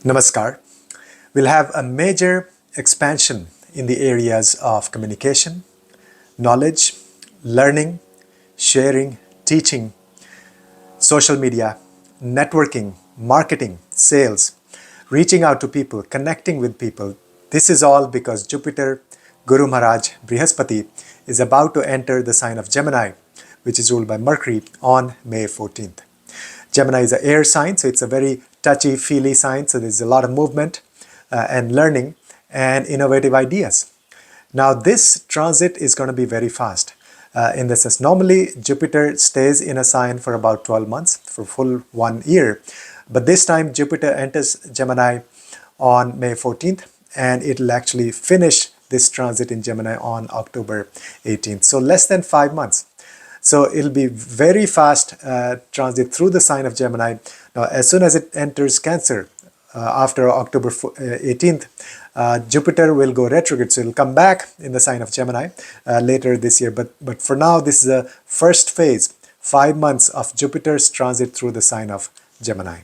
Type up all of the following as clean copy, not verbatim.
Namaskar. We'll have a major expansion in the areas of communication, knowledge, learning, sharing, teaching, social media, networking, marketing, sales, reaching out to people, connecting with people. This is all because Jupiter, Guru Maharaj, Brihaspati, is about to enter the sign of Gemini, which is ruled by Mercury, on May 14th. Gemini is an air sign, so it's a very touchy-feely sign, so there's a lot of movement and learning and innovative ideas. Now this transit is going to be very fast. In the sense, normally Jupiter stays in a sign for about 12 months, for full 1 year. But this time Jupiter enters Gemini on May 14th, and it'll actually finish this transit in Gemini on October 18th. So less than 5 months. So it'll be very fast transit through the sign of Gemini. Now, as soon as it enters Cancer, after October 18th, Jupiter will go retrograde. So it'll come back in the sign of Gemini later this year. But for now, this is the first phase, 5 months of Jupiter's transit through the sign of Gemini.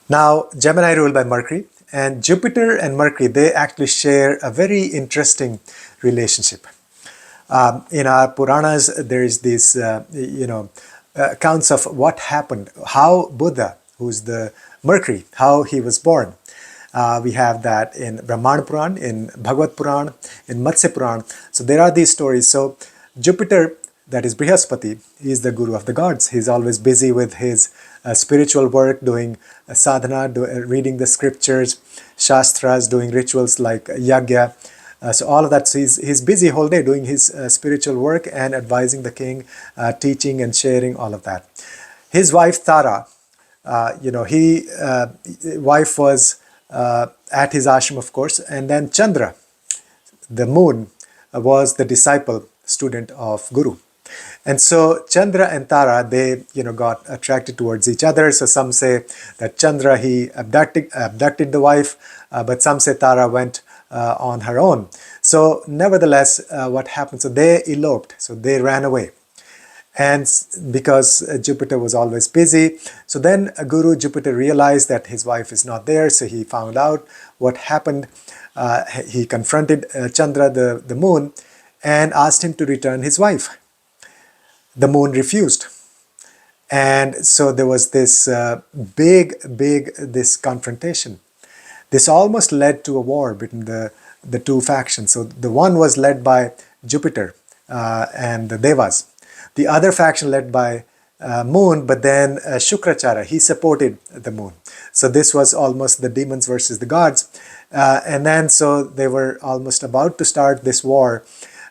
Now, Gemini ruled by Mercury, and Jupiter and Mercury, they actually share a very interesting relationship. In our Puranas, there is this, accounts of what happened, how Buddha, who's the Mercury, how he was born. We have that in Brahmana Puran, in Bhagavad Puran, in Matsya Puran. So there are these stories. So Jupiter, that is Brihaspati, he is the guru of the gods. He's always busy with his spiritual work, doing sadhana, reading the scriptures, shastras, doing rituals like yagya. So all of that, so he's busy whole day doing his spiritual work and advising the king, teaching and sharing all of that. His wife Tara, wife was at his ashram, of course, and then Chandra, the moon, was the disciple, student of Guru. And so Chandra and Tara, they got attracted towards each other. So some say that Chandra, he abducted the wife, but some say Tara went on her own. So nevertheless, what happened? So they eloped, so they ran away. And because Jupiter was always busy, so then Guru Jupiter realized that his wife is not there, so he found out what happened. He confronted Chandra, the moon, and asked him to return his wife. The moon refused. And so there was this big confrontation. This almost led to a war between the two factions. So the one was led by Jupiter and the Devas. The other faction led by Moon, but then Shukracharya, he supported the Moon. So this was almost the demons versus the gods. And then so they were almost about to start this war.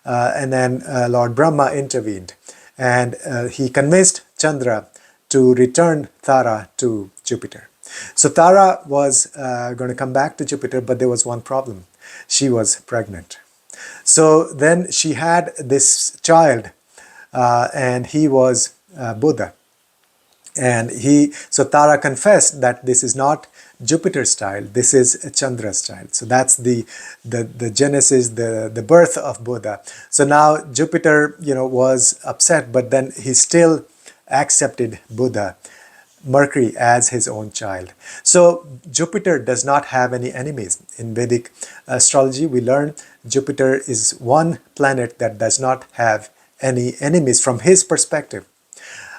And then Lord Brahma intervened. And he convinced Chandra to return Tara to Jupiter. So Tara was going to come back to Jupiter, but there was one problem. She was pregnant. So then she had this child, and he was Buddha. And so Tara confessed that this is not Jupiter's child, this is Chandra's child. So that's the genesis, the birth of Buddha. So now Jupiter, was upset, but then he still accepted Buddha, Mercury, as his own child. So Jupiter does not have any enemies. In Vedic astrology, we learn Jupiter is one planet that does not have any enemies from his perspective.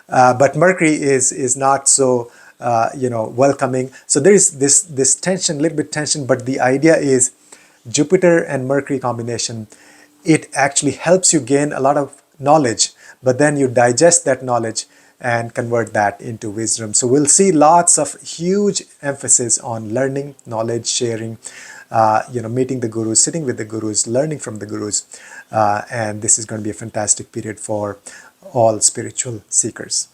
But Mercury is not so welcoming. So there is this tension, little bit tension, but the idea is Jupiter and Mercury combination, it actually helps you gain a lot of knowledge, but then you digest that knowledge and convert that into wisdom. So we'll see lots of huge emphasis on learning, knowledge, sharing, meeting the gurus, sitting with the gurus, learning from the gurus. And this is going to be a fantastic period for all spiritual seekers.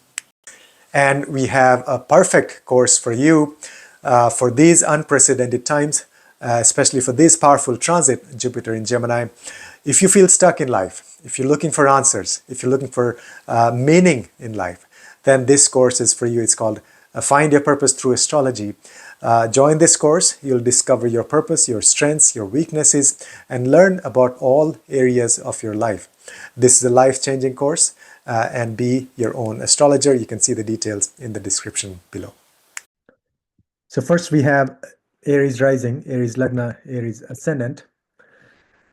And we have a perfect course for you for these unprecedented times, especially for this powerful transit, Jupiter in Gemini. If you feel stuck in life, if you're looking for answers, if you're looking for meaning in life, then this course is for you. It's called Find Your Purpose Through Astrology. Join this course. You'll discover your purpose, your strengths, your weaknesses, and learn about all areas of your life. This is a life-changing course, and be your own astrologer. You can see the details in the description below. So first we have Aries rising, Aries Lagna, Aries ascendant.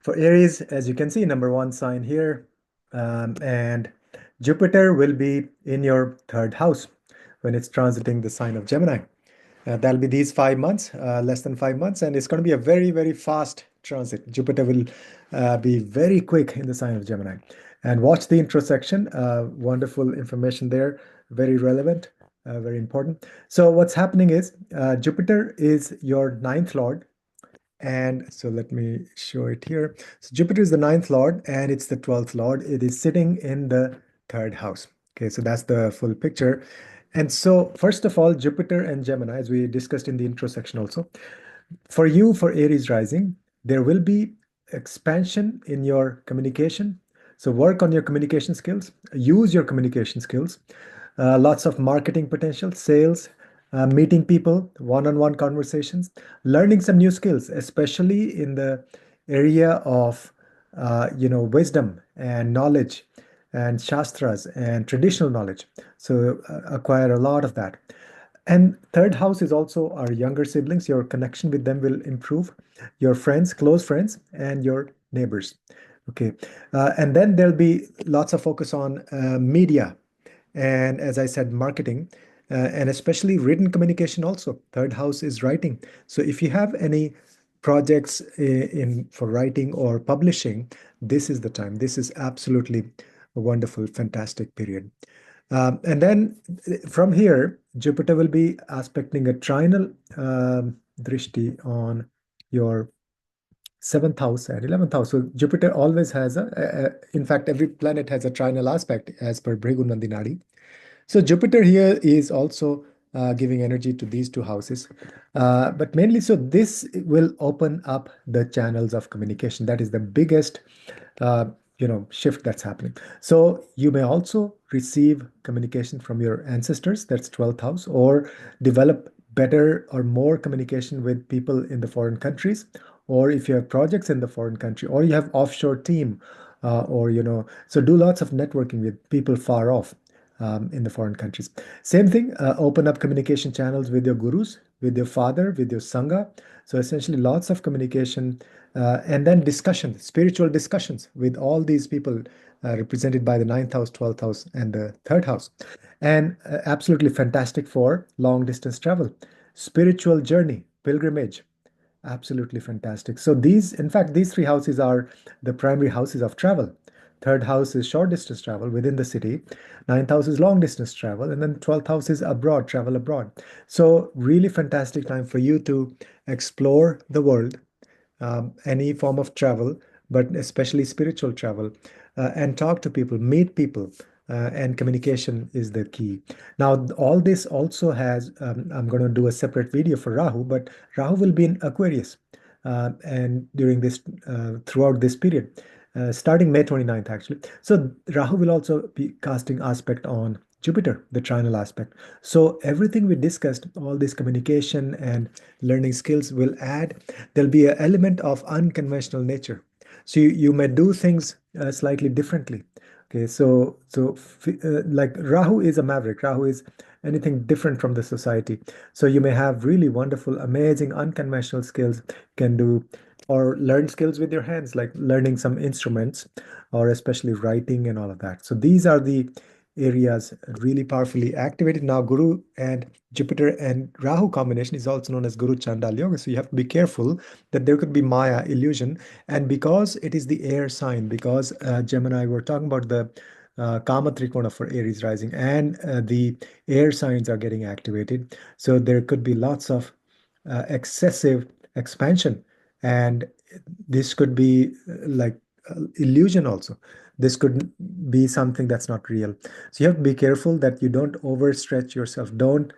For Aries, as you can see, number one sign here, and Jupiter will be in your third house when it's transiting the sign of Gemini. That'll be these 5 months, less than 5 months, and it's going to be a very, very fast transit. Jupiter will be very quick in the sign of Gemini. And watch the introspection. Wonderful information there, very relevant, very important. So what's happening is Jupiter is your ninth lord. And so let me show it here. So Jupiter is the ninth lord and it's the 12th lord. It is sitting in the third house. Okay, so that's the full picture. And so, first of all, Jupiter and Gemini, as we discussed in the intro section also, for you, for Aries rising, there will be expansion in your communication. So work on your communication skills, use your communication skills, lots of marketing potential, sales, meeting people, one-on-one conversations, learning some new skills, especially in the area of wisdom and knowledge and shastras and traditional knowledge. So acquire a lot of that. And third house is also our younger siblings. Your connection with them will improve. Your friends, close friends, and your neighbors. Okay. And then there'll be lots of focus on media. And as I said, marketing, and especially written communication also. Third house is writing. So if you have any projects in for writing or publishing, this is the time. This is absolutely a wonderful, fantastic period. And then from here, Jupiter will be aspecting a trinal drishti on your seventh house and 11th house. So Jupiter always has in fact, every planet has a trinal aspect as per Bhrigu Nandinadi. So Jupiter here is also giving energy to these two houses, but mainly so this will open up the channels of communication. That is the biggest, uh, shift that's happening. So you may also receive communication from your ancestors. That's 12th house, or develop better or more communication with people in the foreign countries, or if you have projects in the foreign country, or you have offshore team, or so do lots of networking with people far off in the foreign countries. Same thing, open up communication channels with your gurus, with your father, with your sangha. So essentially, lots of communication and then discussion, spiritual discussions with all these people represented by the ninth house, 12th house, and the third house. And absolutely fantastic for long distance travel, spiritual journey, pilgrimage. Absolutely fantastic. So these, in fact, these three houses are the primary houses of travel. Third house is short distance travel within the city. Ninth house is long distance travel. And then 12th house is abroad, travel abroad. So really fantastic time for you to explore the world, any form of travel, but especially spiritual travel, and talk to people, meet people, and communication is the key. Now, all this also has, I'm going to do a separate video for Rahu, but Rahu will be in Aquarius, and during this, throughout this period, starting May 29th, actually. So Rahu will also be casting aspect on Jupiter, the trinal aspect. So everything we discussed, all this communication and learning skills will add, there'll be an element of unconventional nature. So you may do things slightly differently. Okay, like Rahu is a maverick. Rahu is anything different from the society. So you may have really wonderful, amazing, unconventional skills, can do or learn skills with your hands, like learning some instruments or especially writing and all of that. So these are the areas really powerfully activated. Now, Guru and Jupiter and Rahu combination is also known as Guru Chandal Yoga. So you have to be careful that there could be Maya illusion. And because it is the air sign, because Gemini, we're talking about the Kama Trikona for Aries rising, and the air signs are getting activated. So there could be lots of excessive expansion. And this could be like illusion also. This could be something that's not real. So you have to be careful that you don't overstretch yourself. Don't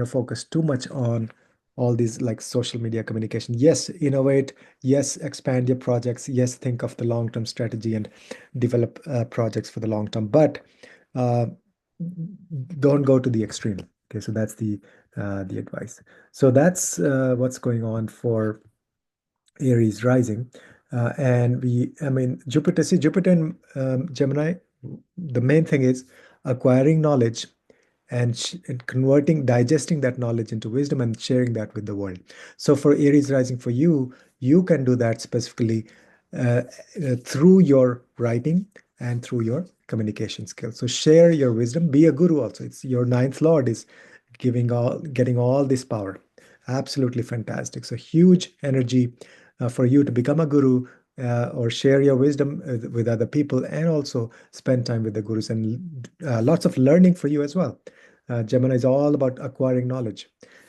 focus too much on all these like social media communication. Yes, innovate. Yes, expand your projects. Yes, think of the long-term strategy and develop projects for the long term. But uh, don't go to the extreme. Okay, so that's the advice. So that's what's going on for Aries rising. I mean, Jupiter and Gemini, the main thing is acquiring knowledge and converting, digesting that knowledge into wisdom and sharing that with the world. So for Aries rising, for you, you can do that specifically uh, through your writing and through your communication skills. So share your wisdom, be a guru also. It's your ninth lord is getting all this power. Absolutely fantastic. So huge energy for you to become a guru or share your wisdom with other people, and also spend time with the gurus, and lots of learning for you as well. Gemini is all about acquiring knowledge,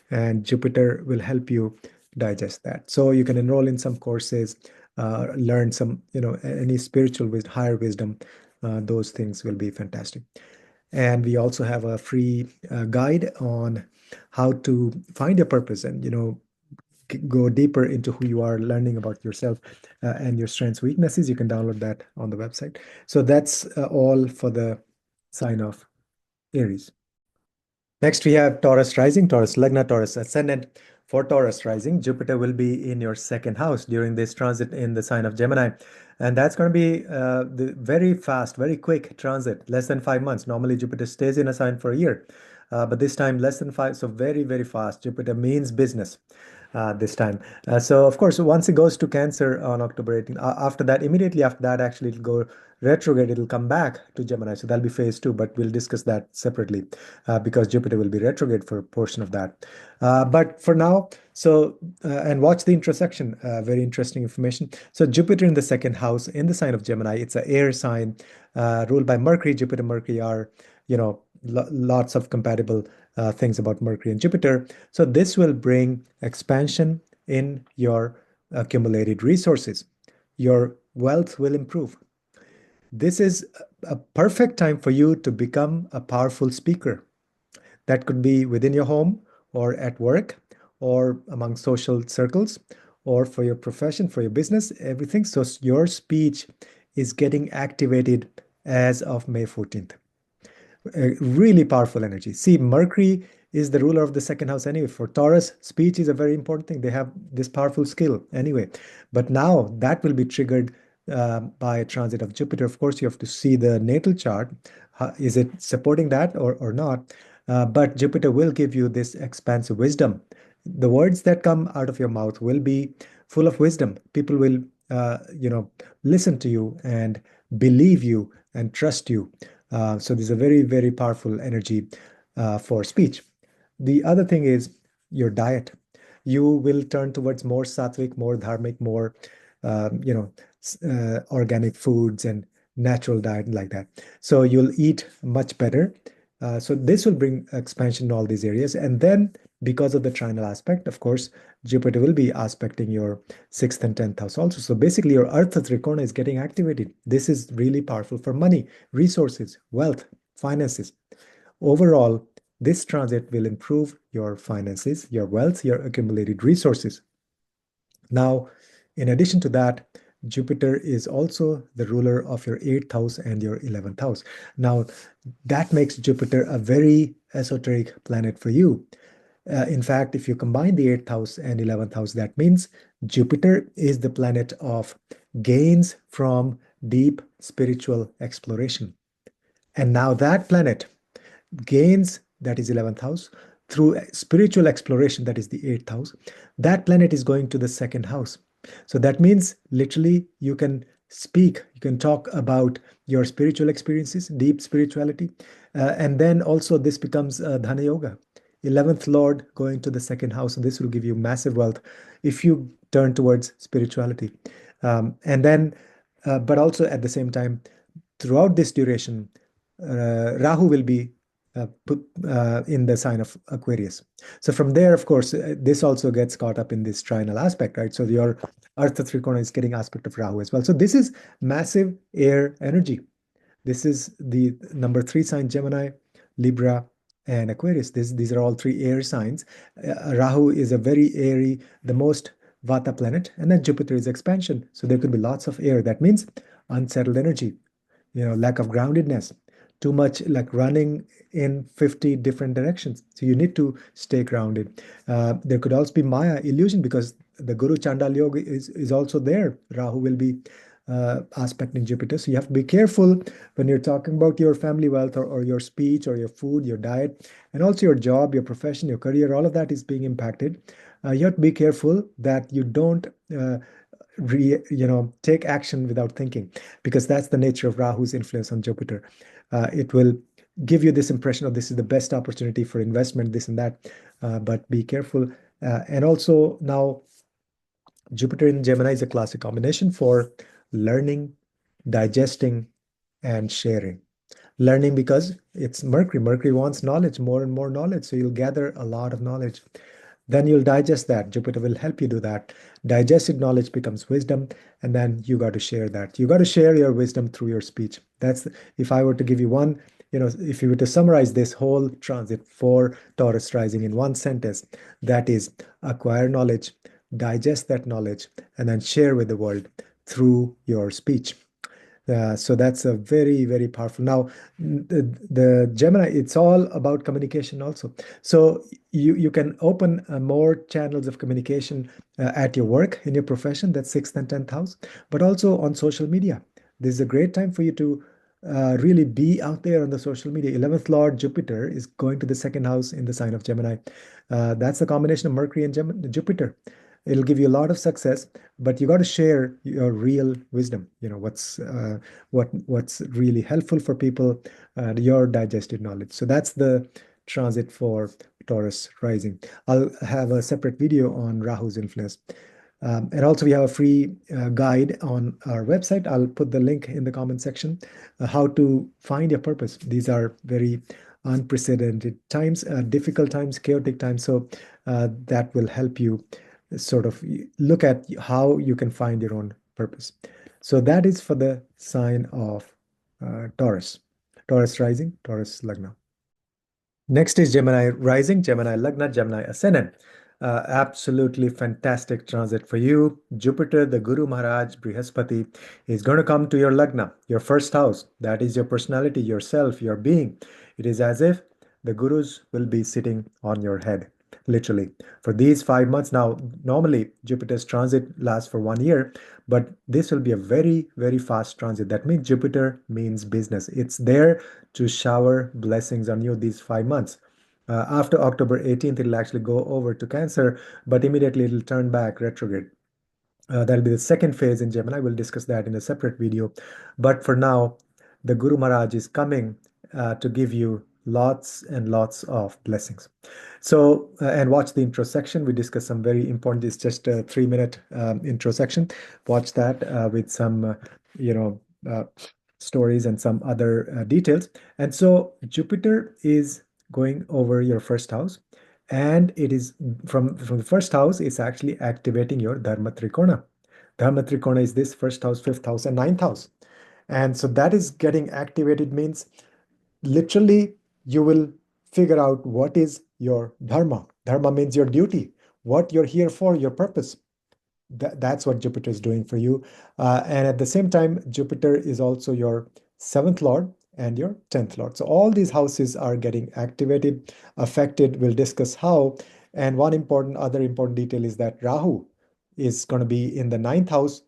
and Jupiter will help you digest that. So you can enroll in some courses, learn some, any spiritual wisdom, higher wisdom. Those things will be fantastic. And we also have a free guide on how to find your purpose and, go deeper into who you are, learning about yourself and your strengths, weaknesses. You can download that on the website. So that's all for the sign of Aries. Next, we have Taurus rising, Taurus Lagna, Taurus ascendant. For Taurus rising, Jupiter will be in your second house during this transit in the sign of Gemini. And that's going to be the very fast, very quick transit, less than 5 months. Normally, Jupiter stays in a sign for a year, but this time less than five. So very, very fast. Jupiter means business this time. So of course, once it goes to Cancer on October 18th, after that, immediately after that, actually it'll go retrograde. It'll come back to Gemini. So that'll be phase two, but we'll discuss that separately because Jupiter will be retrograde for a portion of that. But for now, and watch the intersection, very interesting information. So Jupiter in the second house in the sign of Gemini, it's an air sign ruled by Mercury. Jupiter, Mercury are, lots of compatible things about Mercury and Jupiter. So this will bring expansion in your accumulated resources. Your wealth will improve. This is a perfect time for you to become a powerful speaker. That could be within your home or at work or among social circles or for your profession, for your business, everything. So your speech is getting activated as of May 14th. A really powerful energy. See, Mercury is the ruler of the second house anyway. For Taurus, speech is a very important thing. They have this powerful skill anyway. But now that will be triggered by a transit of Jupiter. Of course, you have to see the natal chart. Is it supporting that or not? But Jupiter will give you this expansive wisdom. The words that come out of your mouth will be full of wisdom. People will, listen to you and believe you and trust you. So there's a very, very powerful energy for speech. The other thing is your diet. You will turn towards more sattvic, more dharmic, more, organic foods and natural diet like that. So you'll eat much better. So this will bring expansion in all these areas. And then because of the trinal aspect, of course, Jupiter will be aspecting your 6th and 10th house also. So basically your Artha Trikona is getting activated. This is really powerful for money, resources, wealth, finances. Overall, this transit will improve your finances, your wealth, your accumulated resources. Now, in addition to that, Jupiter is also the ruler of your 8th house and your 11th house. Now, that makes Jupiter a very esoteric planet for you. In fact, if you combine the 8th house and 11th house, that means Jupiter is the planet of gains from deep spiritual exploration. And now that planet gains, that is 11th house, through spiritual exploration, that is the 8th house. That planet is going to the second house. So that means literally you can speak, you can talk about your spiritual experiences, deep spirituality. And then also this becomes Dhana Yoga. 11th Lord going to the second house. So this will give you massive wealth if you turn towards spirituality. And then, but also at the same time, throughout this duration, Rahu will be put in the sign of Aquarius. So from there, of course, this also gets caught up in this trinal aspect, right? So your Artha Trikona is getting aspect of Rahu as well. So this is massive air energy. This is the number 3 sign, Gemini, Libra, and Aquarius. These are all 3 air signs. Rahu is a very airy, the most Vata planet, and then Jupiter is expansion. So there could be lots of air. That means unsettled energy, lack of groundedness, too much like running in 50 different directions. So you need to stay grounded. There could also be Maya, illusion, because the Guru Chandal Yoga is also there. Rahu will be aspect in Jupiter. So you have to be careful when you're talking about your family wealth, or your speech, or your food, your diet, and also your job, your profession, your career. All of that is being impacted. You have to be careful that you don't take action without thinking, because that's the nature of Rahu's influence on Jupiter. It will give you this impression of this is the best opportunity for investment, this and that, but be careful. And also now, Jupiter in Gemini is a classic combination for learning, digesting, and sharing. Learning because it's Mercury. Mercury wants knowledge, more and more knowledge. So you'll gather a lot of knowledge. Then you'll digest that. Jupiter will help you do that. Digested knowledge becomes wisdom, and then you got to share that. You got to share your wisdom through your speech. That's, if I were to give you one, if you were to summarize this whole transit for Taurus rising in one sentence, that is acquire knowledge, digest that knowledge, and then share with the world through your speech. So that's a very, very powerful. Now, the Gemini, it's all about communication also. So you can open more channels of communication at your work, in your profession, that's sixth and 10th house, but also on social media. This is a great time for you to really be out there on the social media. 11th Lord Jupiter is going to the second house in the sign of Gemini. That's the combination of Mercury and Jupiter. It'll give you a lot of success, but you got to share your real wisdom. What's really helpful for people, your digested knowledge. So that's the transit for Taurus rising. I'll have a separate video on Rahu's influence. And also, we have a free guide on our website. I'll put the link in the comment section, how to find your purpose. These are very unprecedented times, difficult times, chaotic times. So that will help you sort of look at how you can find your own purpose. So that is for the sign of Taurus. Taurus rising, Taurus Lagna. Next is Gemini rising, Gemini Lagna, Gemini ascendant. Absolutely fantastic transit for you. Jupiter, the Guru Maharaj, Brihaspati, is going to come to your Lagna, your first house. That is your personality, yourself, your being. It is as if the Gurus will be sitting on your head, literally. For these 5 months now, normally Jupiter's transit lasts for 1 year, but this will be a very, very fast transit. That means Jupiter means business. It's there to shower blessings on you these 5 months. After October 18th, it'll actually go over to Cancer, but immediately it'll turn back retrograde. That'll be the second phase in Gemini. We'll discuss that in a separate video. But for now, the Guru Maharaj is coming to give you lots and lots of blessings. So, and watch the intro section. We discuss some very important, it's just a 3-minute intro section. Watch that with some, stories and some other details. And so Jupiter is going over your first house, and it is from the first house, it's actually activating your Dharma Trikona. Dharma Trikona is this first house, fifth house, and ninth house. And so that is getting activated, means literally you will figure out what is your dharma. Dharma means your duty, what you're here for, your purpose. That's what Jupiter is doing for you. And at the same time, Jupiter is also your seventh lord and your 10th lord. So all these houses are getting activated, affected. We'll discuss how. And one other important detail is that Rahu is going to be in the ninth house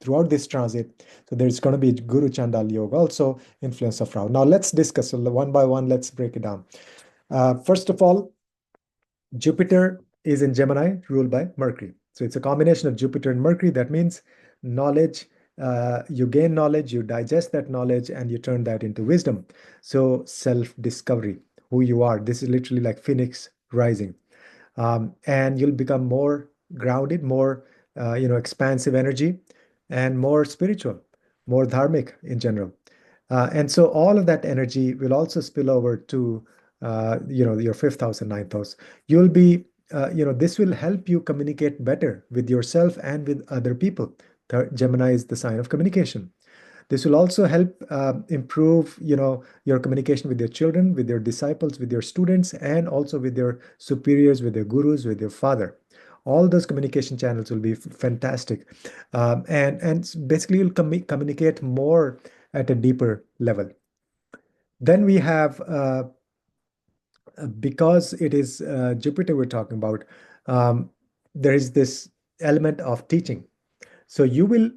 throughout this transit. So there's going to be Guru Chandal Yoga, also influence of Rahu. Now let's discuss one by one. Let's break it down. First of all, Jupiter is in Gemini, ruled by Mercury. So it's a combination of Jupiter and Mercury. That means knowledge. You gain knowledge, you digest that knowledge, and you turn that into wisdom. So self-discovery, who you are. This is literally like Phoenix rising. And you'll become more grounded, more expansive energy, and more spiritual, more dharmic in general. And so all of that energy will also spill over to your fifth house and ninth house. You'll be this will help you communicate better with yourself and with other people. Gemini is the sign of communication. This will also help improve, your communication with your children, with your disciples, with your students, and also with your superiors, with your gurus, with your father. All those communication channels will be fantastic, and basically you'll communicate more at a deeper level. Then we have, because it is Jupiter we're talking about, there is this element of teaching. So you will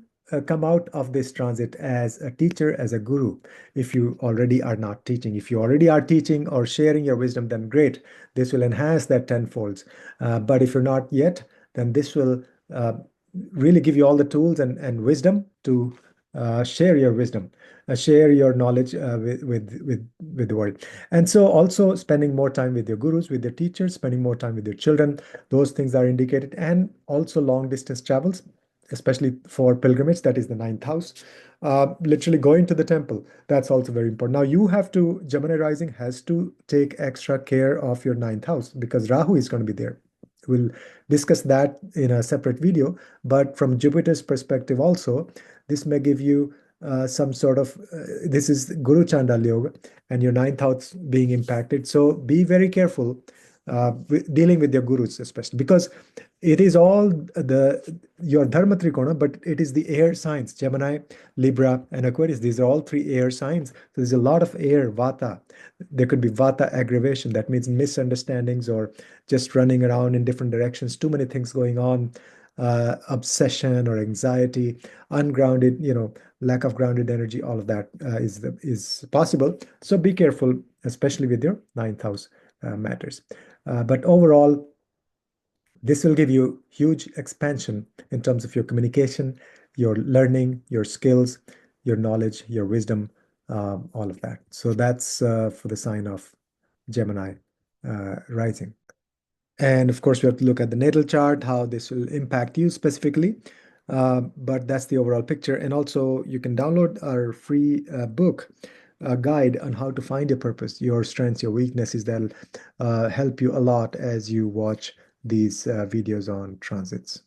come out of this transit as a teacher, as a guru, if you already are not teaching. If you already are teaching or sharing your wisdom, then great. This will enhance that tenfolds. But if you're not yet, then this will really give you all the tools and wisdom to share your wisdom, share your knowledge with the world. And so also spending more time with your gurus, with your teachers, spending more time with your children, those things are indicated. And also long distance travels, especially for pilgrimage, that is the ninth house. Literally going to the temple, that's also very important. Now you have to, Gemini rising has to take extra care of your ninth house because Rahu is going to be there. We'll discuss that in a separate video. But from Jupiter's perspective also, this may give you some sort of, this is Guru Chandal Yoga and your ninth house being impacted. So be very careful dealing with your gurus, especially because it is all your dharma trikona, but it is the air signs, Gemini, Libra, and Aquarius. These are all three air signs. So there's a lot of air, vata. There could be vata aggravation. That means misunderstandings or just running around in different directions, too many things going on, obsession or anxiety, ungrounded, lack of grounded energy. All of that is possible. So be careful, especially with your ninth house matters. But overall, this will give you huge expansion in terms of your communication, your learning, your skills, your knowledge, your wisdom, all of that. So that's for the sign of Gemini rising. And of course, we have to look at the natal chart, how this will impact you specifically. But that's the overall picture. And also, you can download our free book, guide on how to find your purpose, your strengths, your weaknesses. That'll help you a lot as you watch these videos on transits.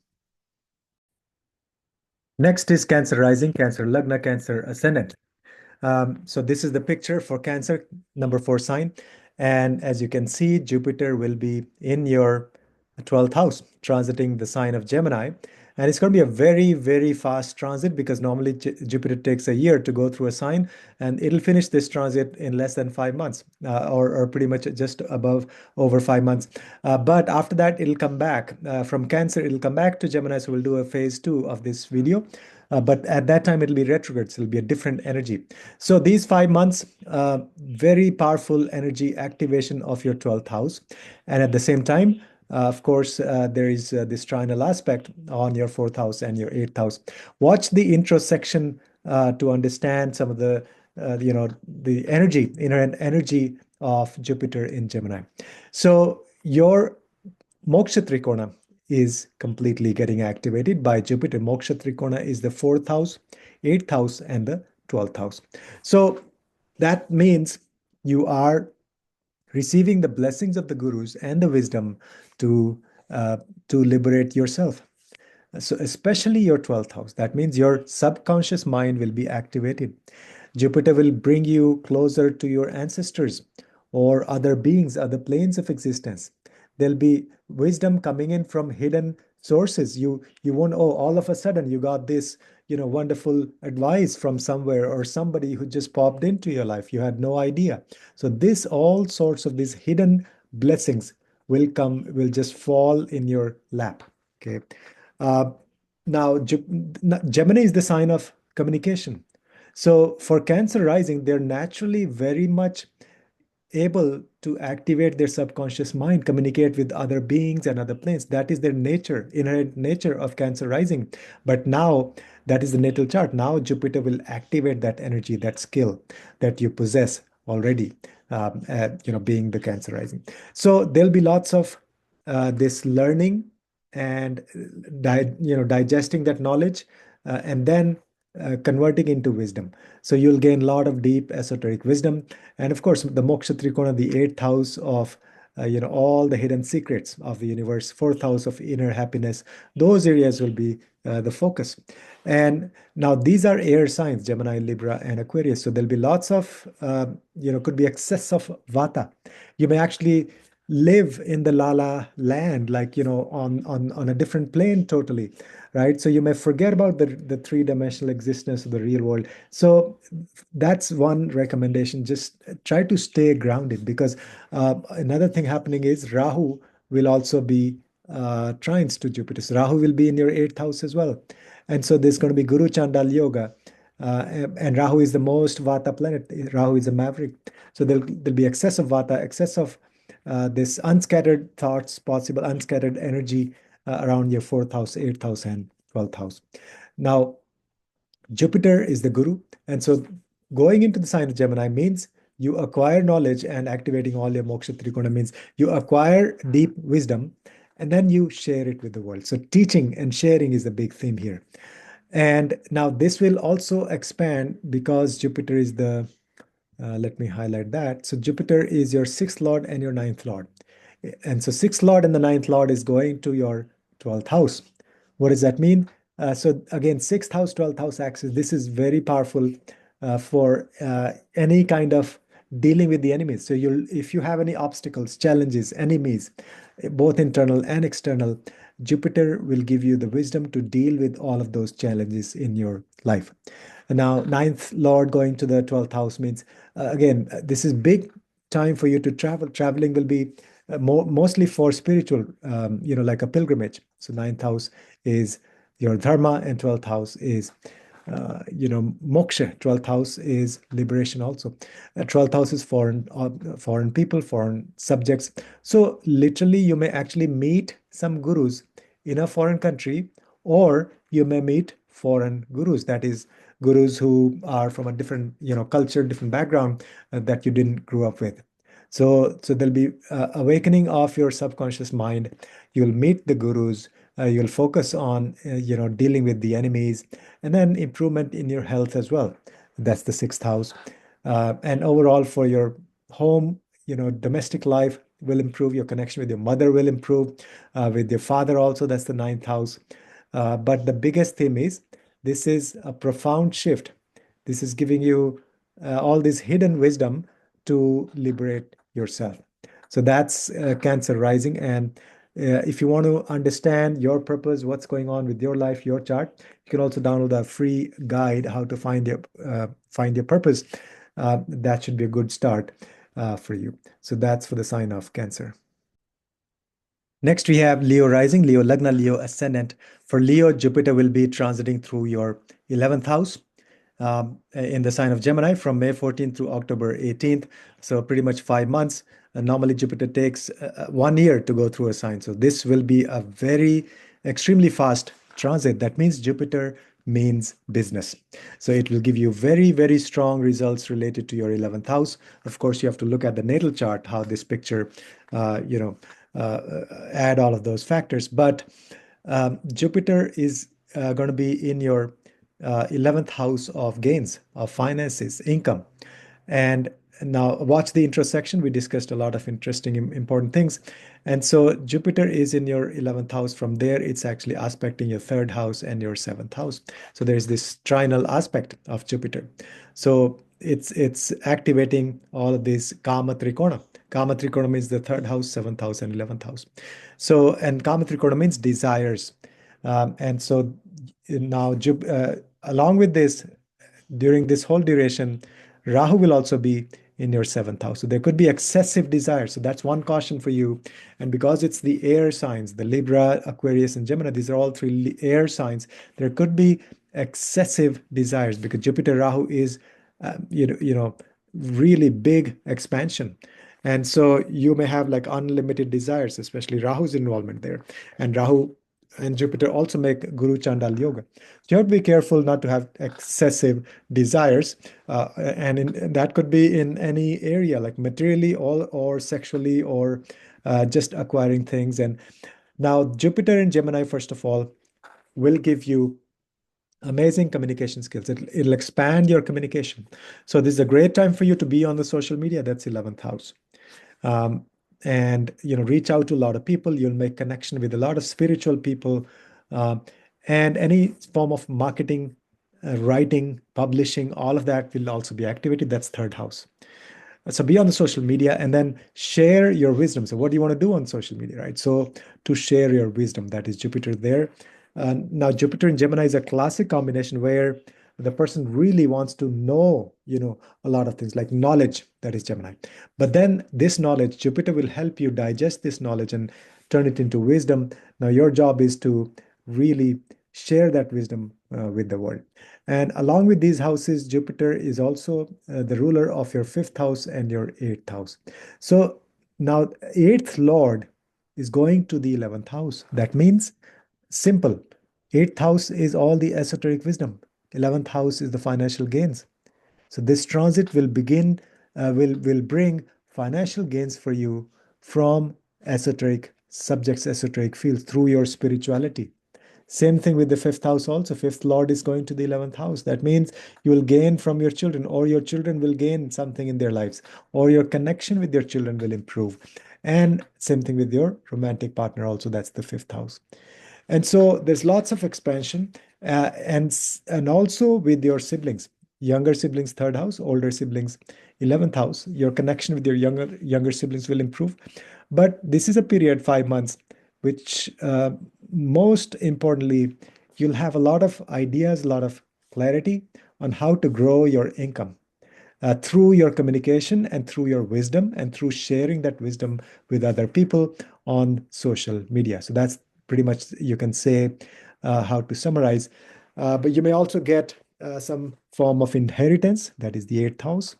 Next is Cancer rising, Cancer Lagna, Cancer ascendant. So this is the picture for Cancer, number 4 sign. And as you can see, Jupiter will be in your 12th house, transiting the sign of Gemini. And it's going to be a very, very fast transit because normally Jupiter takes a year to go through a sign, and it'll finish this transit in less than 5 months, or pretty much just above over 5 months. But after that, it'll come back from Cancer. It'll come back to Gemini. So we'll do a phase 2 of this video. But at that time, it'll be retrograde. So it'll be a different energy. So these 5 months, very powerful energy activation of your 12th house. And at the same time, of course, there is this trinal aspect on your 4th house and your 8th house. Watch the intro section to understand some of the, the energy, inherent energy of Jupiter in Gemini. So your Moksha Trikona is completely getting activated by Jupiter. Moksha Trikona is the 4th house, 8th house, and the 12th house. So that means you are receiving the blessings of the gurus and the wisdom to liberate yourself. So especially your 12th house. That means your subconscious mind will be activated. Jupiter will bring you closer to your ancestors or other beings, other planes of existence. There'll be wisdom coming in from hidden sources. You won't, oh, all of a sudden you got this, wonderful advice from somewhere or somebody who just popped into your life. You had no idea. So this, all sorts of these hidden blessings will just fall in your lap. Okay. Now, Gemini is the sign of communication. So for Cancer rising, they're naturally very much able to activate their subconscious mind, communicate with other beings and other planes. That is their nature, inherent nature of Cancer rising. But now that is the natal chart. Now Jupiter will activate that energy, that skill that you possess already, being the Cancer rising. So there'll be lots of this learning and digesting that knowledge, and then converting into wisdom. So you'll gain a lot of deep esoteric wisdom. And of course, the Moksha Trikona, the 8th house of all the hidden secrets of the universe, 4th house of inner happiness, those areas will be the focus. And now these are air signs, Gemini, Libra, and Aquarius. So there'll be lots of, could be excess of vata. You may actually live in the Lala land, like, on a different plane totally, right? So you may forget about the three-dimensional existence of the real world. So that's one recommendation. Just try to stay grounded because another thing happening is Rahu will also be trines to Jupiter. So Rahu will be in your eighth house as well. And so there's going to be Guru Chandal Yoga. And Rahu is the most Vata planet. Rahu is a maverick. So there'll be excess of Vata, excess of this unscattered thoughts, possible unscattered energy around your fourth house, eighth house, and 12th house. Now, Jupiter is the guru. And so going into the sign of Gemini means you acquire knowledge, and activating all your moksha trikona means you acquire deep wisdom and then you share it with the world. So teaching and sharing is the big theme here. And now this will also expand because Jupiter is the, let me highlight that. So Jupiter is your sixth lord and your ninth lord. And so sixth lord and the ninth lord is going to your 12th house. What does that mean? So again, sixth house, 12th house axis, this is very powerful for any kind of dealing with the enemies. So if you have any obstacles, challenges, enemies, both internal and external, Jupiter will give you the wisdom to deal with all of those challenges in your life. And now, ninth lord going to the 12th house means, again, this is big time for you to travel. Traveling will be mostly for spiritual, like a pilgrimage. So ninth house is your dharma, and 12th house is moksha. 12th house is liberation also. 12th house is foreign people, foreign subjects. So literally you may actually meet some gurus in a foreign country, or you may meet foreign gurus, that is gurus who are from a different culture, different background that you didn't grow up with. So there'll be awakening of your subconscious mind. You'll meet the gurus. You'll focus on dealing with the enemies, and then improvement in your health as well. That's the sixth house. And overall for your home, domestic life will improve. Your connection with your mother will improve. With your father also, that's the ninth house. But the biggest theme is this is a profound shift. This is giving you all this hidden wisdom to liberate yourself. So that's Cancer rising. And if you want to understand your purpose, what's going on with your life, your chart, you can also download a free guide, how to find your purpose. That should be a good start for you. So that's for the sign of Cancer. Next, we have Leo rising, Leo Lagna, Leo ascendant. For Leo, Jupiter will be transiting through your 11th house in the sign of Gemini from May 14th through October 18th. So pretty much 5 months. Normally, Jupiter takes 1 year to go through a sign. So this will be a very extremely fast transit. That means Jupiter means business. So it will give you very, very strong results related to your 11th house. Of course, you have to look at the natal chart, how this picture, add all of those factors. But Jupiter is going to be in your 11th house of gains, of finances, income. And now watch the intro section. We discussed a lot of interesting, important things. And so Jupiter is in your 11th house. From there, it's actually aspecting your third house and your seventh house. So there's this trinal aspect of Jupiter. So it's activating all of these Kama Trikona. Kama Trikona means the third house, seventh house, and 11th house. So, and Kama Trikona means desires. And so now, along with this, during this whole duration, Rahu will also be in your seventh house. So there could be excessive desire. So that's one caution for you. And because it's the air signs, the Libra, Aquarius, and Gemini, these are all three air signs, there could be excessive desires because Jupiter Rahu is, really big expansion. And so you may have like unlimited desires, especially Rahu's involvement there. And Rahu and Jupiter also make Guru Chandal Yoga. So you have to be careful not to have excessive desires. And that could be in any area, like materially or sexually or just acquiring things. And now Jupiter in Gemini, first of all, will give you amazing communication skills. It'll expand your communication. So this is a great time for you to be on the social media. That's 11th house. And reach out to a lot of people. You'll make connection with a lot of spiritual people, and any form of marketing, writing, publishing, all of that will also be activated. That's third house. So be on the social media and then share your wisdom. So what do you want to do on social media, right? So to share your wisdom, that is Jupiter there. Now Jupiter in Gemini is a classic combination where the person really wants to know, a lot of things like knowledge, that is Gemini. But then this knowledge, Jupiter will help you digest this knowledge and turn it into wisdom. Now your job is to really share that wisdom with the world. And along with these houses, Jupiter is also the ruler of your fifth house and your eighth house. So now eighth lord is going to the 11th house. That means simple. Eighth house is all the esoteric wisdom. 11th house is the financial gains. So this transit will begin, will bring financial gains for you from esoteric subjects, esoteric fields through your spirituality. Same thing with the fifth house also. Fifth lord is going to the 11th house. That means you will gain from your children, or your children will gain something in their lives, or your connection with your children will improve. And same thing with your romantic partner also. That's the fifth house. And so there's lots of expansion, and also with your siblings, younger siblings, third house, older siblings, 11th house. Your connection with your younger siblings will improve. But this is a period, 5 months, which most importantly, you'll have a lot of ideas, a lot of clarity on how to grow your income through your communication and through your wisdom and through sharing that wisdom with other people on social media. So that's pretty much, you can say, how to summarize. But you may also get some form of inheritance. That is the eighth house.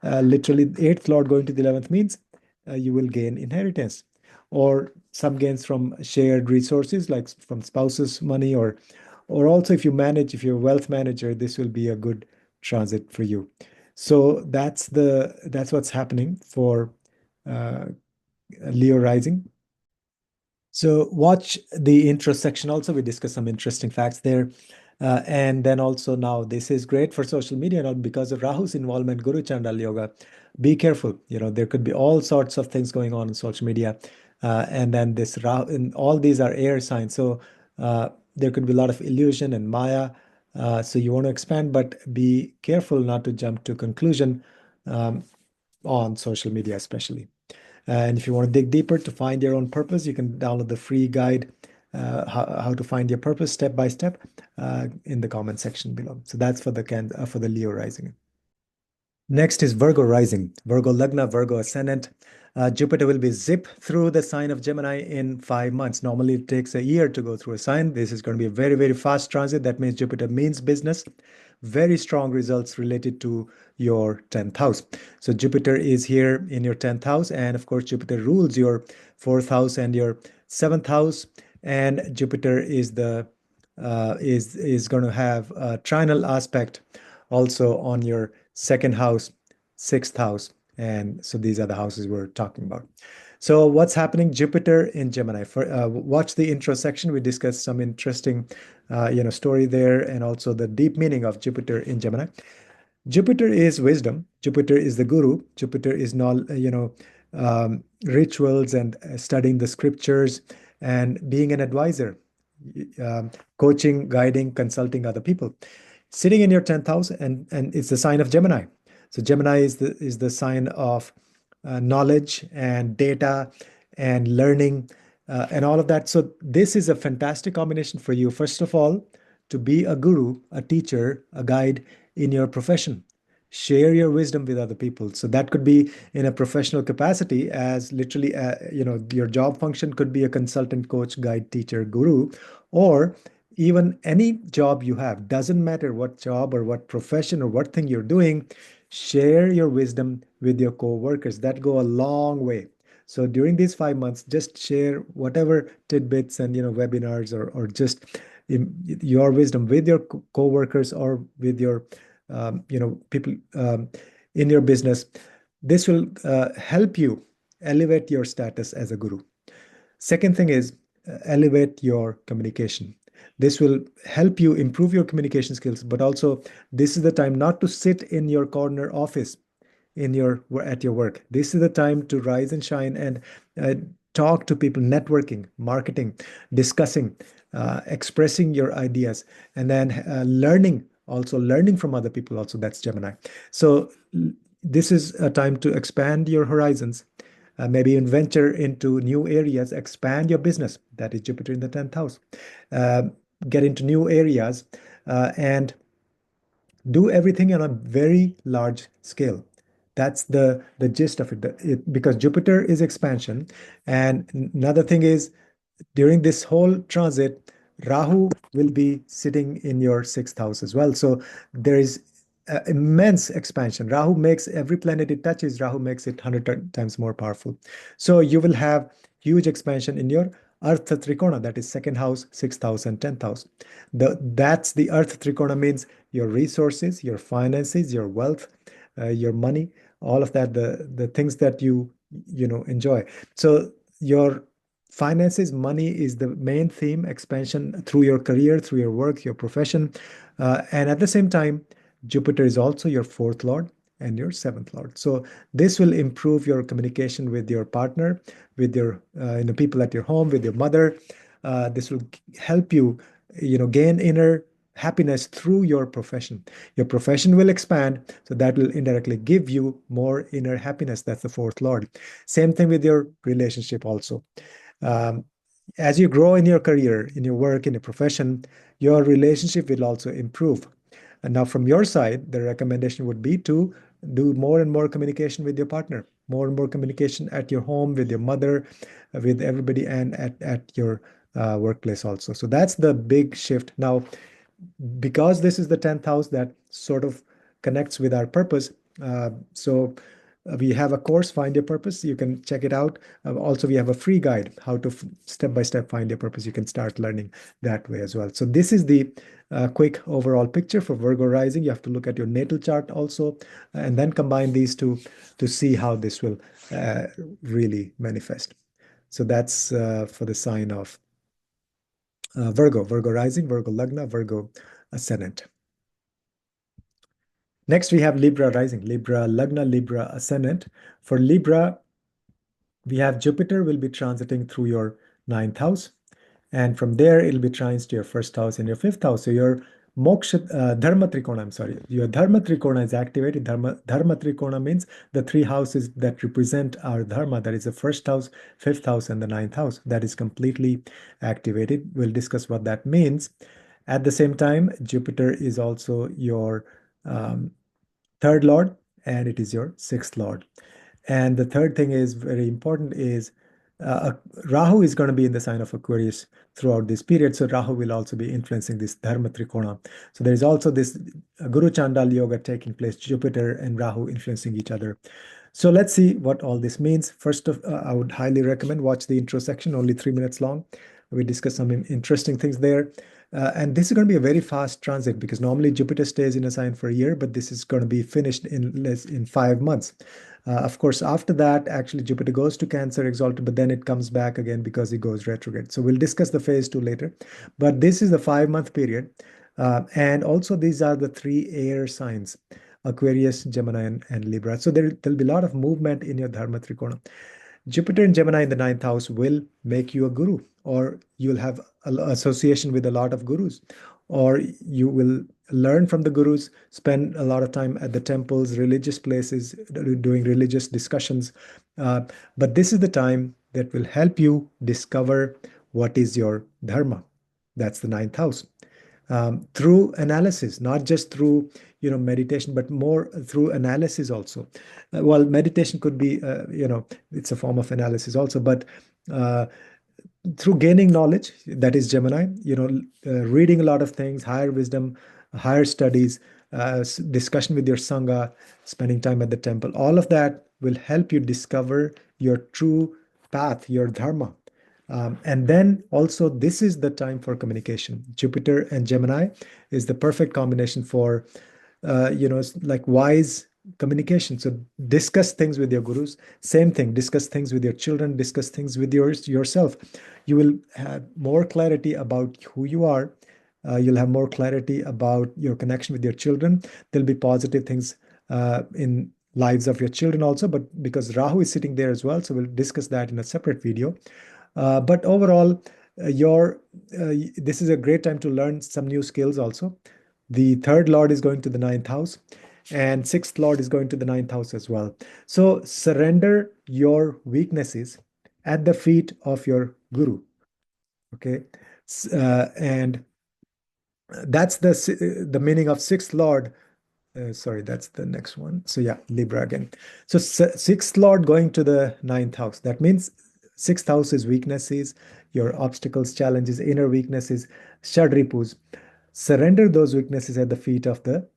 Literally, the eighth lord going to the 11th means you will gain inheritance, or some gains from shared resources like from spouses' money, or also if you manage, if you're a wealth manager, this will be a good transit for you. So that's what's happening for uh, Leo rising. So watch the intro section also. We discuss some interesting facts there. And then also now this is great for social media now because of Rahu's involvement, Guru Chandal Yoga. Be careful. There could be all sorts of things going on social media. And then this Rahu, and all these are air signs. So there could be a lot of illusion and Maya. So you want to expand, but be careful not to jump to conclusion on social media, especially. And if you want to dig deeper to find your own purpose, you can download the free guide, how to find your purpose step by step, in the comment section below. So that's for the Leo rising. Next is Virgo rising, Virgo Lagna, Virgo ascendant. Jupiter will be zip through the sign of Gemini in 5 months. Normally, it takes a year to go through a sign. This is going to be a very, very fast transit. That means Jupiter means business. Very strong results related to your 10th house. So Jupiter is here in your 10th house. And of course, Jupiter rules your 4th house and your 7th house. And Jupiter is is going to have a trinal aspect also on your second house, sixth house. And so these are the houses we're talking about. So what's happening? Jupiter in Gemini. Watch the intro section. We discussed some interesting, story there, and also the deep meaning of Jupiter in Gemini. Jupiter is wisdom. Jupiter is the guru. Jupiter is rituals and studying the scriptures and being an advisor, coaching, guiding, consulting other people. Sitting in your 10th house, and it's the sign of Gemini. So Gemini is the sign of knowledge and data and learning and all of that. So this is a fantastic combination for you. First of all, to be a guru, a teacher, a guide in your profession. Share your wisdom with other people. So that could be in a professional capacity, as literally, your job function could be a consultant, coach, guide, teacher, guru, or even any job you have. Doesn't matter what job or what profession or what thing you're doing. Share your wisdom with your co-workers. That go a long way. So during these 5 months, just share whatever tidbits and webinars, or just your wisdom with your co-workers, or with your people in your business. This will help you elevate your status as a guru. Second thing is elevate your communication. This will help you improve your communication skills, but also this is the time not to sit in your corner office at your work. This is the time to rise and shine and talk to people, networking, marketing, discussing, expressing your ideas, and then learning from other people also. That's Gemini. So this is a time to expand your horizons, maybe venture into new areas, expand your business. That is Jupiter in the 10th house. Get into new areas and do everything on a very large scale. That's the gist of it. Because Jupiter is expansion. And another thing is, during this whole transit, Rahu will be sitting in your sixth house as well. So there is immense expansion. Rahu makes every planet it touches, Rahu makes it 100 times more powerful. So you will have huge expansion in your Artha Trikona, that is second house, sixth house, and 10th house. That's the Artha Trikona means your resources, your finances, your wealth, your money, all of that, the things that you enjoy. So your finances, money is the main theme, expansion through your career, through your work, your profession. And at the same time, Jupiter is also your fourth lord and your seventh lord. So this will improve your communication with your partner, with your people at your home, with your mother. This will help you, gain inner happiness through your profession. Your profession will expand, so that will indirectly give you more inner happiness. That's the fourth lord. Same thing with your relationship also. Um, as you grow in your career, in your work, in your profession, your relationship will also improve. And now, from your side, the recommendation would be to do more and more communication with your partner, more and more communication at your home, with your mother, with everybody, and at your workplace also. So that's the big shift. Now, because this is the 10th house that sort of connects with our purpose, so we have a course, Find Your Purpose. You can check it out. Also, we have a free guide, how to step by step find your purpose. You can start learning that way as well. So this is the quick overall picture for Virgo rising. You have to look at your natal chart also, and then combine these two to see how this will really manifest. So that's for the sign of Virgo, Virgo rising, Virgo lagna, Virgo ascendant. Next, we have Libra rising, Libra lagna, Libra ascendant. For Libra, we have Jupiter will be transiting through your ninth house. And from there, it'll be trines to your first house and your fifth house. So your moksha, dharma trikona, I'm sorry, your dharma trikona is activated. Dharma trikona means the three houses that represent our dharma. That is the first house, fifth house, and the ninth house. That is completely activated. We'll discuss what that means. At the same time, Jupiter is also your third lord, and it is your sixth lord. And the third thing is very important is Rahu is going to be in the sign of Aquarius throughout this period. So Rahu will also be influencing this Dharma Trikona. So there is also this Guru Chandal Yoga taking place, Jupiter and Rahu influencing each other. So let's see what all this means. First of, I would highly recommend watch the intro section, only 3 minutes long. We discuss some interesting things there. And this is going to be a very fast transit because normally Jupiter stays in a sign for a year, but this is going to be finished in 5 months. Of course, after that, actually Jupiter goes to Cancer exalted, but then it comes back again because it goes retrograde. So we'll discuss the phase 2 later. But this is the 5 month period. And also these are the three air signs, Aquarius, Gemini, and Libra. So there'll be a lot of movement in your Dharma Trikona. Jupiter and Gemini in the ninth house will make you a guru, or you'll have association with a lot of gurus, or you will learn from the gurus, spend a lot of time at the temples, religious places, doing religious discussions. But this is the time that will help you discover what is your dharma. That's the ninth house. Through analysis, not just through meditation, but more through analysis also. Well, meditation could be it's a form of analysis also, but uh, through gaining knowledge, that is Gemini, reading a lot of things, higher wisdom, higher studies, discussion with your sangha, spending time at the temple, all of that will help you discover your true path, your dharma. And then also, this is the time for communication. Jupiter and Gemini is the perfect combination for, like wise communication. So discuss things with your gurus. Same thing, discuss things with your children, discuss things with yourself. You will have more clarity about who you are. You'll have more clarity about your connection with your children. There'll be positive things in lives of your children also, but because Rahu is sitting there as well, so we'll discuss that in a separate video. But overall, this is a great time to learn some new skills also. The third lord is going to the ninth house, and sixth lord is going to the ninth house as well. So surrender your weaknesses at the feet of your guru. Okay, and that's the meaning of sixth lord. Sorry, that's the next one. So yeah, Libra again. So sixth lord going to the ninth house. That means sixth house is weaknesses, your obstacles, challenges, inner weaknesses, shadripus. Surrender those weaknesses at the feet of the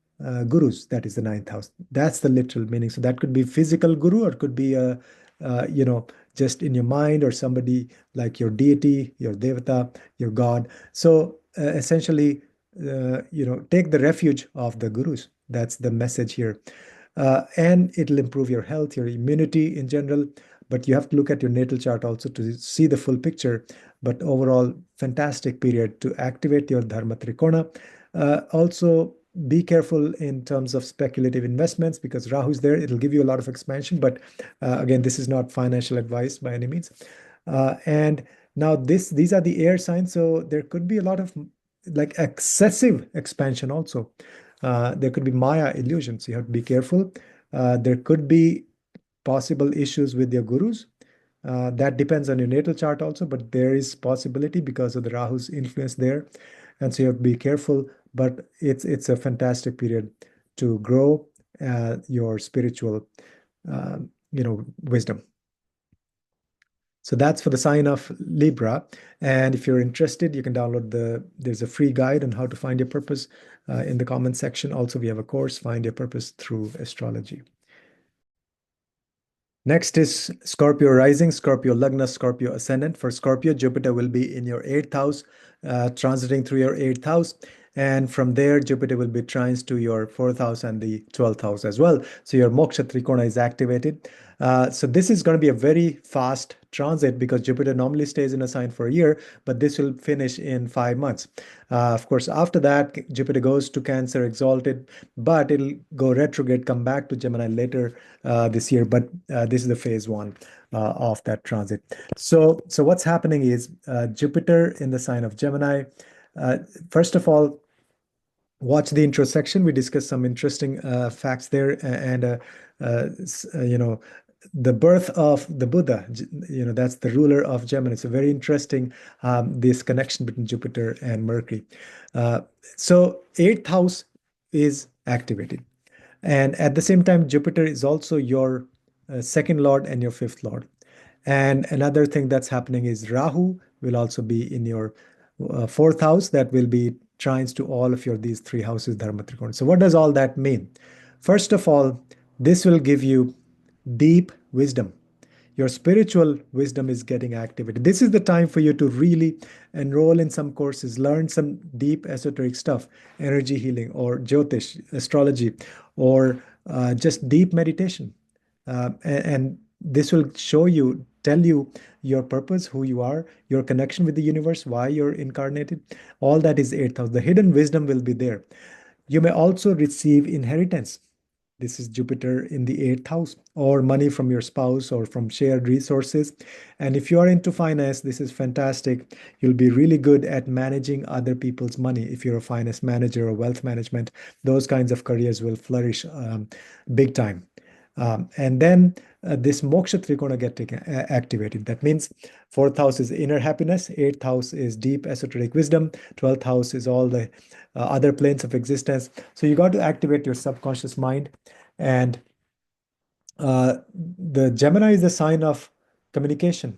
gurus. That is the ninth house. That's the literal meaning. So that could be physical guru, or it could be a, just in your mind, or somebody like your deity, your devata, your god. So essentially, take the refuge of the gurus. That's the message here. And it'll improve your health, your immunity in general. But you have to look at your natal chart also to see the full picture. But overall, fantastic period to activate your Dharma Trikona. Also, be careful in terms of speculative investments, because Rahu is there. It'll give you a lot of expansion. But again, this is not financial advice by any means. And now these are the air signs. So there could be a lot of like excessive expansion also. There could be Maya illusions. You have to be careful. There could be possible issues with your gurus. That depends on your natal chart also, but there is possibility because of the Rahu's influence there. And so you have to be careful, but it's a fantastic period to grow your spiritual, wisdom. So that's for the sign of Libra. And if you're interested, you can download there's a free guide on how to find your purpose in the comment section. Also, we have a course, Find Your Purpose Through Astrology. Next is Scorpio rising, Scorpio Lagna, Scorpio ascendant. For Scorpio, Jupiter will be in your eighth house, transiting through your eighth house. And from there, Jupiter will be trines to your fourth house and the 12th house as well. So your Moksha Trikona is activated. So this is going to be a very fast transit, because Jupiter normally stays in a sign for a year, but this will finish in 5 months. Of course, after that, Jupiter goes to Cancer exalted, but it'll go retrograde, come back to Gemini later this year. But this is the phase one of that transit. So what's happening is Jupiter in the sign of Gemini. First of all, watch the intro section. We discussed some interesting facts there, and the birth of the Buddha. That's the ruler of Gemini. It's a very interesting this connection between Jupiter and Mercury. So eighth house is activated, and at the same time, Jupiter is also your second lord and your fifth lord. And another thing that's happening is Rahu will also be in your fourth house. That will be trines to all of your these three houses, Dharma Trikona. So what does all that mean? First of all, this will give you deep wisdom. Your spiritual wisdom is getting activated. This is the time for you to really enroll in some courses, learn some deep esoteric stuff, energy healing or Jyotish, astrology, or just deep meditation. And this will tell you your purpose, who you are, your connection with the universe, why you're incarnated. All that is eighth house. The hidden wisdom will be there. You may also receive inheritance. This is Jupiter in the eighth house, or money from your spouse or from shared resources. And if you are into finance, this is fantastic. You'll be really good at managing other people's money. If you're a finance manager or wealth management, those kinds of careers will flourish big time. And then this moksha trikona get activated. That means fourth house is inner happiness, eighth house is deep esoteric wisdom, 12th house is all the other planes of existence. So you got to activate your subconscious mind. And the Gemini is a sign of communication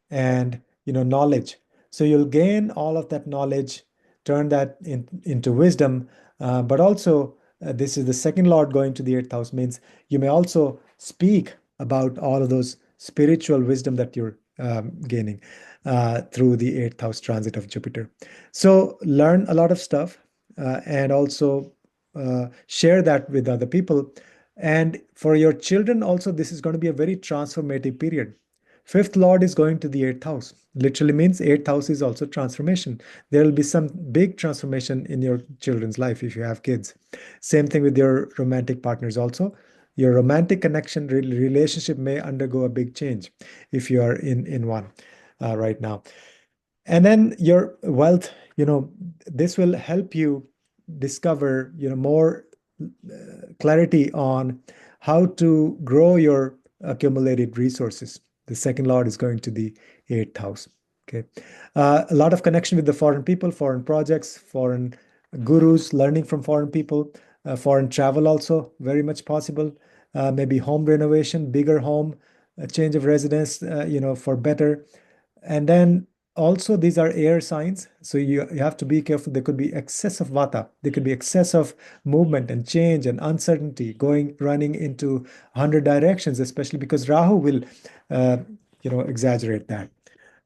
and knowledge. So you'll gain all of that knowledge, turn that into wisdom. But also, this is the second lord going to the eighth house, means you may also speak about all of those spiritual wisdom that you're gaining through the eighth house transit of Jupiter. So learn a lot of stuff and also share that with other people. And for your children also, this is going to be a very transformative period. Fifth lord is going to the eighth house. Literally means eighth house is also transformation. There will be some big transformation in your children's life if you have kids. Same thing with your romantic partners also. Your romantic connection relationship may undergo a big change if you are in one right now. And then your wealth, this will help you discover, more clarity on how to grow your accumulated resources. The second lord is going to the eighth house. Okay, a lot of connection with the foreign people, foreign projects, foreign gurus, learning from foreign people. Foreign travel also very much possible. Maybe home renovation, bigger home, a change of residence, for better. And then also these are air signs, so you have to be careful. There could be excess of vata. There could be excess of movement and change and uncertainty, running into 100 directions, especially because Rahu will, uh, exaggerate that.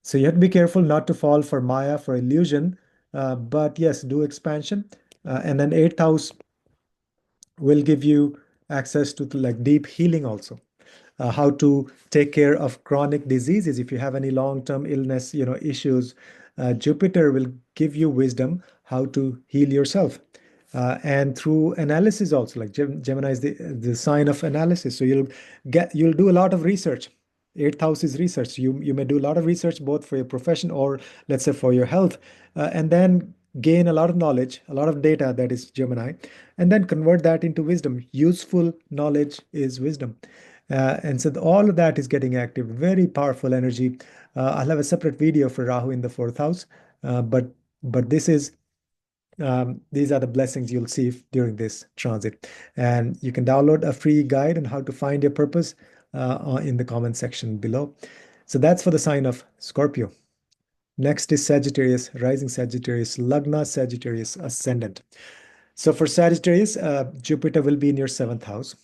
So you have to be careful not to fall for Maya, for illusion. But yes, do expansion. And then eighth house will give you access to like deep healing also. How to take care of chronic diseases. If you have any long-term illness, issues, Jupiter will give you wisdom how to heal yourself. And through analysis also, like Gemini is the sign of analysis. So you'll do a lot of research. Eighth house is research. You may do a lot of research both for your profession or let's say for your health, and then gain a lot of knowledge, a lot of data, that is Gemini, and then convert that into wisdom. Useful knowledge is wisdom. And so all of that is getting active. Very powerful energy. I'll have a separate video for Rahu in the fourth house, but these are the blessings you'll see during this transit. And you can download a free guide on how to find your purpose in the comment section below. So that's for the sign of Scorpio. Next is Sagittarius, rising Sagittarius, Lagna Sagittarius, ascendant. So for Sagittarius, Jupiter will be in your seventh house.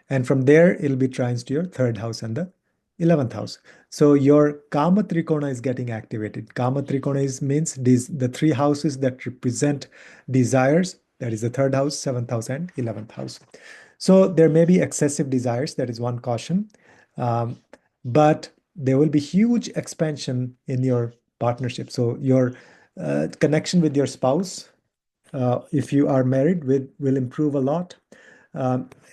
And from there, it'll be trines to your third house and the 11th house. So your Kama Trikona is getting activated. Kama Trikona means the three houses that represent desires. That is the third house, seventh house, and 11th house. So there may be excessive desires. That is one caution. Um, but there will be huge expansion in your partnership. So your connection with your spouse, if you are married, will improve a lot.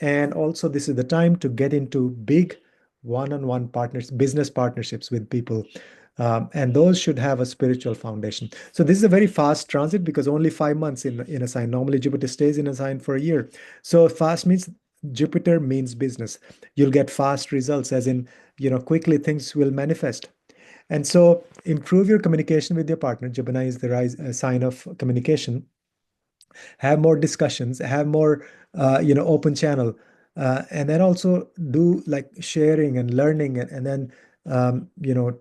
And also, this is the time to get into big one-on-one business partnerships with people. And those should have a spiritual foundation. So this is a very fast transit because only 5 months in a sign. Normally, Jupiter stays in a sign for a year. So fast means Jupiter means business. You'll get fast results, as in, quickly things will manifest. And so improve your communication with your partner. Gemini is the sign of communication. Have more discussions, have more open channel, and then also do like sharing and learning, and then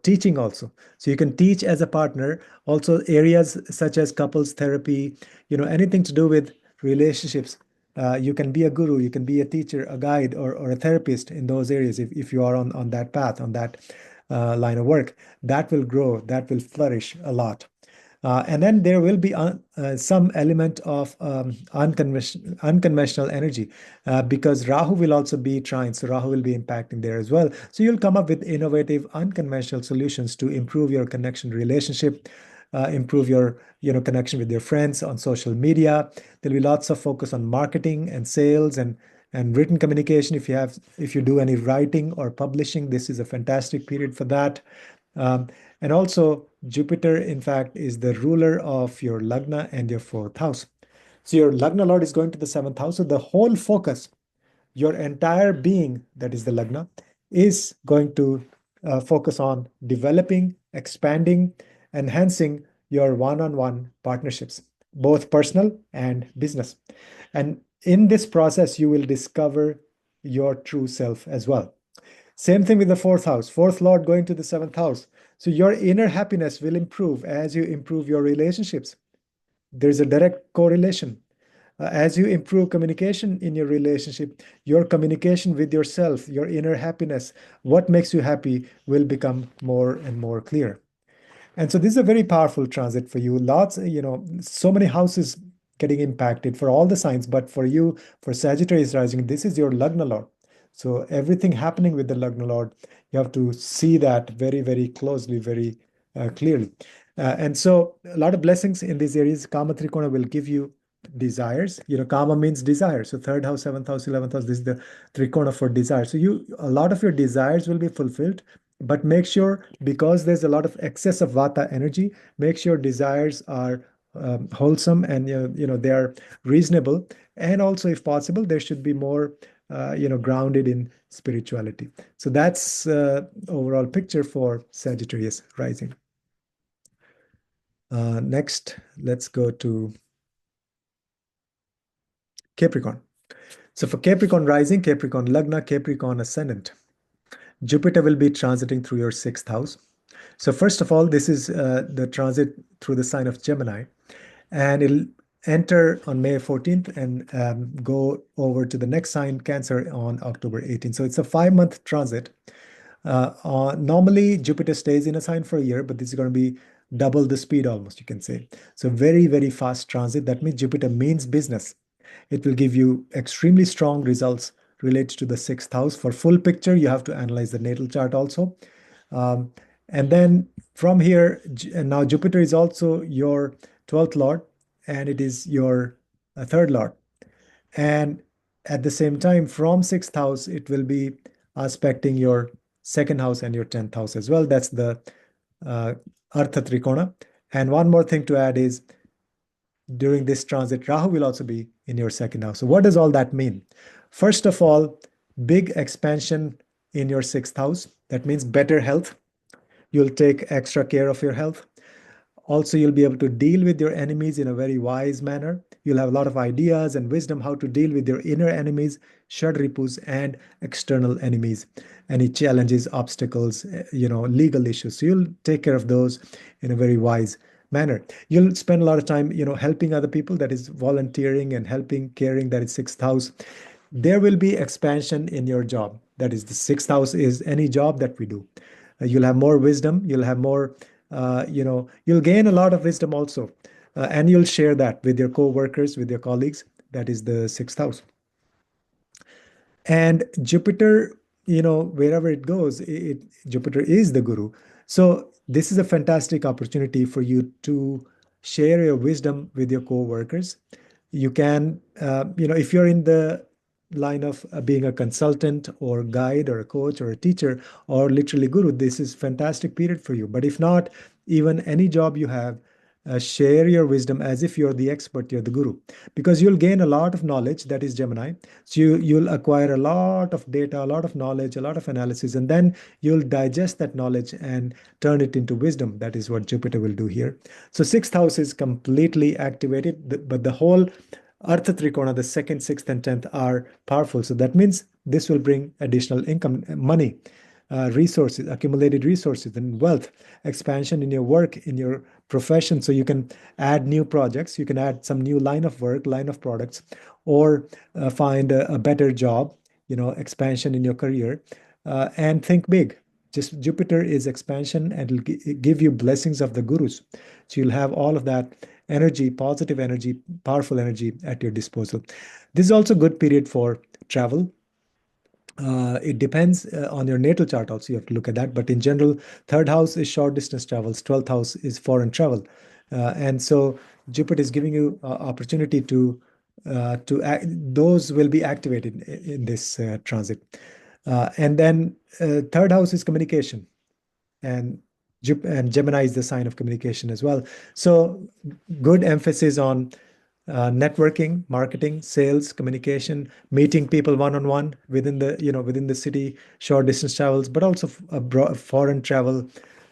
teaching also. So you can teach as a partner. Also areas such as couples therapy, anything to do with relationships. You can be a guru, you can be a teacher, a guide, or a therapist in those areas if you are on that path, on that line of work. That will grow, that will flourish a lot. And then there will be some element of unconventional energy, because Rahu will also be trine, so Rahu will be impacting there as well. So you'll come up with innovative, unconventional solutions to improve your connection relationship, improve your connection with your friends on social media. There'll be lots of focus on marketing and sales and written communication. If you do any writing or publishing, this is a fantastic period for that. And also, Jupiter, in fact, is the ruler of your Lagna and your fourth house. So your Lagna Lord is going to the seventh house. So the whole focus, your entire being, that is the Lagna, is going to focus on developing, expanding, enhancing your one-on-one partnerships, both personal and business. And in this process, you will discover your true self as well. Same thing with the fourth house, fourth lord going to the seventh house. So your inner happiness will improve as you improve your relationships. There's a direct correlation. As you improve communication in your relationship, your communication with yourself, your inner happiness, what makes you happy will become more and more clear. And so this is a very powerful transit for you. Lots, so many houses getting impacted for all the signs, but for you, for Sagittarius rising, this is your Lagna Lord. So everything happening with the Lagna Lord, you have to see that very, very closely, very clearly. And so a lot of blessings in these areas. Kama Trikona will give you desires. Kama means desire. So third house, seventh house, 11th house, this is the Trikona for desire. So a lot of your desires will be fulfilled, but make sure, because there's a lot of excess of Vata energy, make sure desires are wholesome and they are reasonable. And also, if possible, there should be more grounded in spirituality. So that's overall picture for Sagittarius rising. Next, let's go to Capricorn. So for Capricorn rising, Capricorn Lagna, Capricorn ascendant, Jupiter will be transiting through your sixth house. So first of all, this is the transit through the sign of Gemini, and it'll enter on May 14th and go over to the next sign, Cancer, on October 18th. So it's a 5-month transit. Normally, Jupiter stays in a sign for a year, but this is going to be double the speed almost, you can say. So very, very fast transit. That means Jupiter means business. It will give you extremely strong results related to the sixth house. For full picture, you have to analyze the natal chart also. And then from here, and now Jupiter is also your 12th lord, and it is your third lord. And at the same time, from sixth house, it will be aspecting your second house and your 10th house as well. That's the Artha Trikona. And one more thing to add is during this transit, Rahu will also be in your second house. So what does all that mean? First of all, big expansion in your sixth house. That means better health. You'll take extra care of your health. Also, you'll be able to deal with your enemies in a very wise manner. You'll have a lot of ideas and wisdom how to deal with your inner enemies, Shadripus, and external enemies. Any challenges, obstacles, legal issues. So you'll take care of those in a very wise manner. You'll spend a lot of time, helping other people. That is volunteering and helping, caring. That is sixth house. There will be expansion in your job. That is the sixth house is any job that we do. You'll have more wisdom. You'll have more you'll gain a lot of wisdom also, and you'll share that with your co-workers, with your colleagues. That is the sixth house. And Jupiter, wherever it goes, Jupiter is the guru. So this is a fantastic opportunity for you to share your wisdom with your co-workers. You can, if you're in the line of being a consultant or guide or a coach or a teacher or literally guru, this is fantastic period for you. But if not, even any job you have, share your wisdom as if you're the expert, you're the guru, because you'll gain a lot of knowledge. That is Gemini. So you'll acquire a lot of data, a lot of knowledge, a lot of analysis, and then you'll digest that knowledge and turn it into wisdom. That is what Jupiter will do here. So sixth house is completely activated, but the whole Artha Trikona, the second, sixth, and 10th are powerful. So that means this will bring additional income, money, resources, accumulated resources, and wealth, expansion in your work, in your profession. So you can add new projects, you can add some new line of work, line of products, or find a better job, expansion in your career, and think big. Just Jupiter is expansion, and it'll give you blessings of the gurus. So you'll have all of that energy, positive energy, powerful energy at your disposal. This is also a good period for travel. It depends on your natal chart also. You have to look at that. But in general, third house is short distance travels. 12th house is foreign travel. And so Jupiter is giving you opportunity to act, those will be activated in this transit. And then third house is communication. And Gemini is the sign of communication as well. So good emphasis on networking, marketing, sales, communication, meeting people one-on-one within the city, short distance travels, but also foreign travel,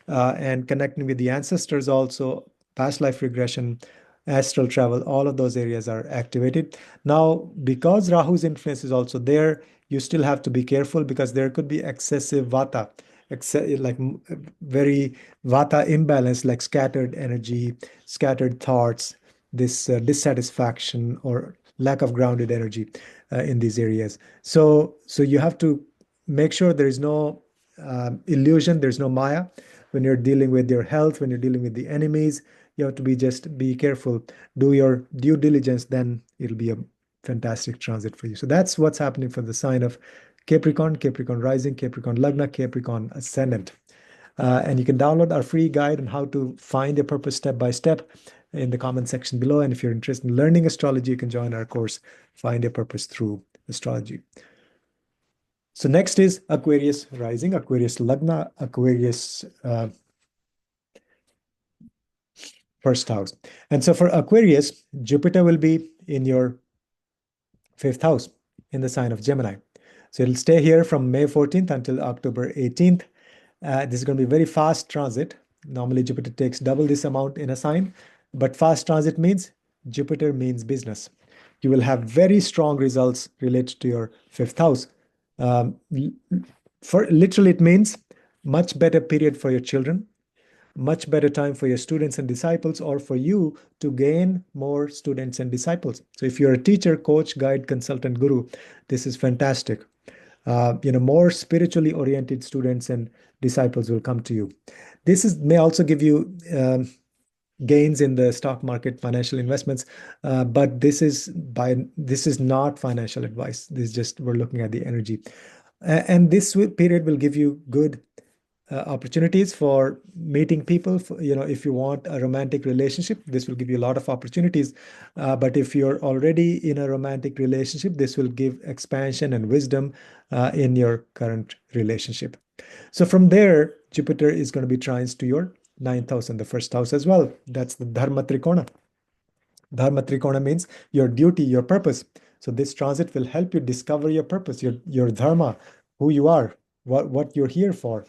and connecting with the ancestors also, past life regression, astral travel. All of those areas are activated. Now, because Rahu's influence is also there, you still have to be careful because there could be excessive vata, like very vata imbalance, like scattered energy, scattered thoughts, this dissatisfaction or lack of grounded energy in these areas. So you have to make sure there is no illusion, there's no maya when you're dealing with your health, when you're dealing with the enemies. You have to be careful, do your due diligence, then it'll be a fantastic transit for you. So that's what's happening for the sign of Capricorn, Capricorn rising, Capricorn Lagna, Capricorn ascendant. And you can download our free guide on how to find your purpose step by step in the comment section below. And if you're interested in learning astrology, you can join our course, Find Your Purpose Through Astrology. So next is Aquarius rising, Aquarius Lagna, Aquarius first house. And so for Aquarius, Jupiter will be in your fifth house in the sign of Gemini. So it'll stay here from May 14th until October 18th. This is going to be very fast transit. Normally, Jupiter takes double this amount in a sign, but fast transit means Jupiter means business. You will have very strong results related to your fifth house. For literally, it means much better period for your children, much better time for your students and disciples, or for you to gain more students and disciples. So if you're a teacher, coach, guide, consultant, guru, this is fantastic. More spiritually oriented students and disciples will come to you. This may also give you gains in the stock market, financial investments, but this is not financial advice. This is just, we're looking at the energy, and this period will give you good opportunities for meeting people. If you want a romantic relationship, this will give you a lot of opportunities. But if you're already in a romantic relationship, this will give expansion and wisdom in your current relationship. So from there, Jupiter is going to be trines to your ninth house and the first house as well. That's the Dharma Trikona. Dharma Trikona means your duty, your purpose. So this transit will help you discover your purpose, your dharma, who you are, what you're here for.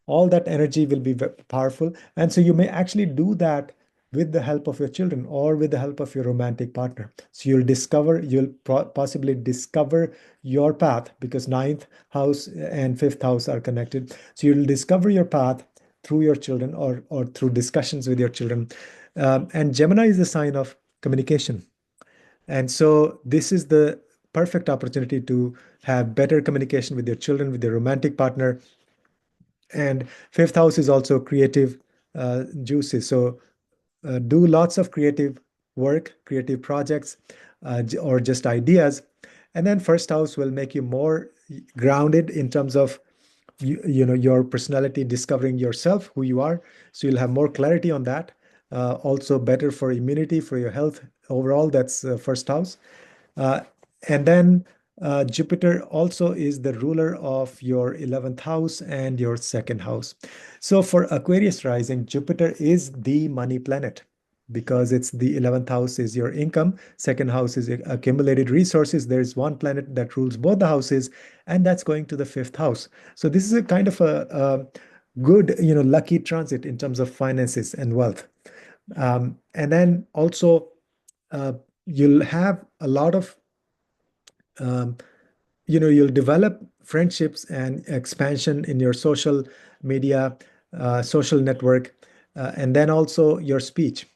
All that energy will be powerful. And so you may actually do that with the help of your children or with the help of your romantic partner. So you'll possibly discover your path, because ninth house and fifth house are connected. So you'll discover your path through your children or through discussions with your children. And Gemini is a sign of communication. And so this is the perfect opportunity to have better communication with your children, with your romantic partner. And fifth house is also creative juices. So do lots of creative work, creative projects, or just ideas. And then first house will make you more grounded in terms of your personality, discovering yourself, who you are. So you'll have more clarity on that. Also better for immunity, for your health overall. That's first house. Uh, and then Jupiter also is the ruler of your 11th house and your second house. So for Aquarius rising, Jupiter is the money planet, because it's the 11th house is your income, second house is accumulated resources. There's one planet that rules both the houses, and that's going to the fifth house. So this is a kind of a good, lucky transit in terms of finances and wealth. And then also, you'll have a lot of um, you'll develop friendships and expansion in your social media, social network, and then also your speech.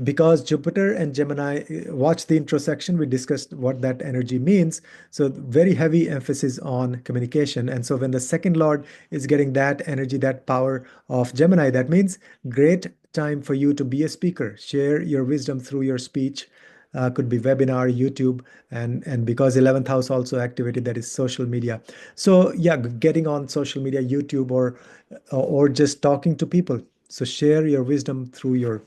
Because Jupiter and Gemini, watch the intro section, we discussed what that energy means. So very heavy emphasis on communication. And so when the second lord is getting that energy, that power of Gemini, that means great time for you to be a speaker, share your wisdom through your speech. Could be webinar, YouTube, and because 11th house also activated, that is social media. So yeah, getting on social media, YouTube, or just talking to people. So share your wisdom through your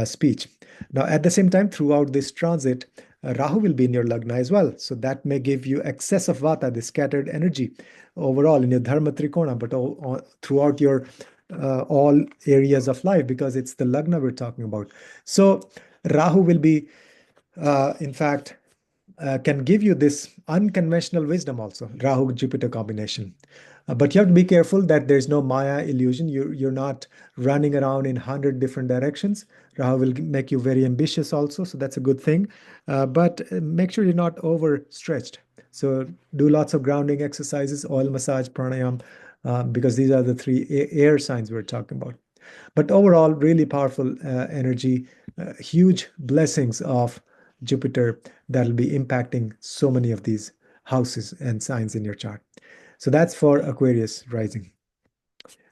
speech. Now, at the same time, throughout this transit, Rahu will be in your Lagna as well. So that may give you excess of Vata, the scattered energy overall in your Dharma Trikona, but throughout your all areas of life, because it's the Lagna we're talking about. So Rahu will be, in fact, can give you this unconventional wisdom also, Rahu-Jupiter combination. But you have to be careful that there's no Maya illusion. You're not running around in 100 different directions. Rahu will make you very ambitious also, so that's a good thing. But make sure you're not overstretched. So do lots of grounding exercises, oil massage, pranayam, because these are the three air signs we're talking about. But overall, really powerful energy, huge blessings of Jupiter that'll be impacting so many of these houses and signs in your chart. So that's for Aquarius rising.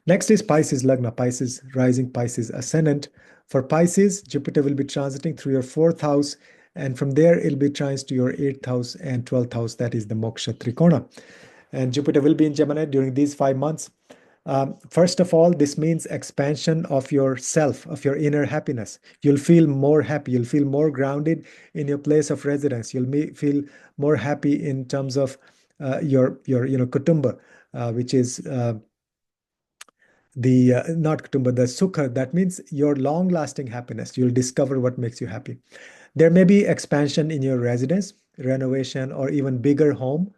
Next is Pisces Lagna, Pisces rising, Pisces ascendant. For Pisces, Jupiter will be transiting through your fourth house, and from there it'll be trines to your eighth house and 12th house, that is the Moksha Trikona. And Jupiter will be in Gemini during these 5 months. First of all, this means expansion of yourself, of your inner happiness. You'll feel more happy. You'll feel more grounded in your place of residence. You'll feel more happy in terms of your kutumba, which is the not kutumba, the sukha. That means your long-lasting happiness. You'll discover what makes you happy. There may be expansion in your residence, renovation, or even bigger home.